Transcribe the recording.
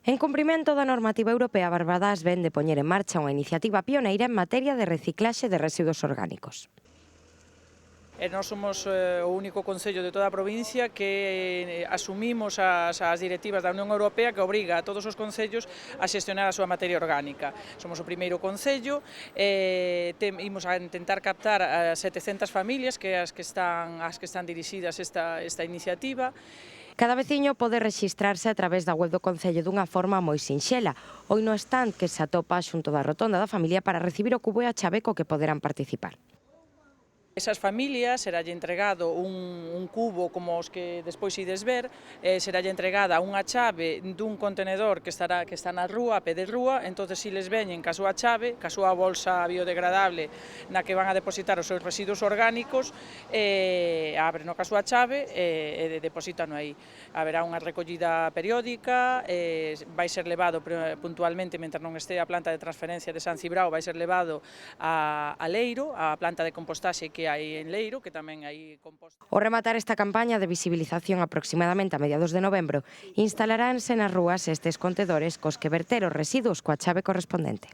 En cumprimento da normativa europea, Barbadas vén de poñer en marcha unha iniciativa pioneira en materia de reciclaxe de residuos orgánicos. Nós somos o único concello de toda a provincia que asumimos as directivas da Unión Europea que obriga a todos os concellos a xestionar a súa materia orgánica. Somos o primeiro concello, imos a intentar captar a 700 familias que as que están dirixidas esta iniciativa. Cada veciño pode rexistrarse a través da web do Concello dunha forma moi sinxela, ou no stand que se atopa xunto da rotonda da familia para recibir o cubo e a chave co que poderán participar. Esas familias seralle entregado un cubo como os que despois ides ver, seralle entregada unha chave dun contenedor que está na rúa, a pé de rúa, entonces si les veñen ca súa chave, ca súa bolsa biodegradable na que van a depositar os seus residuos orgánicos, abren ca súa chave e depositano aí. Haberá unha recollida periódica, vai ser levado puntualmente, mentre non este a planta de transferencia de San Cibrao, vai ser levado a Leiro, a planta de compostaxe que hai en Leiro, que tamén hai composta. Ao rematar esta campaña de visibilización aproximadamente a mediados de novembro, instalaránse nas rúas estes contedores cos que verter os residuos coa chave correspondente.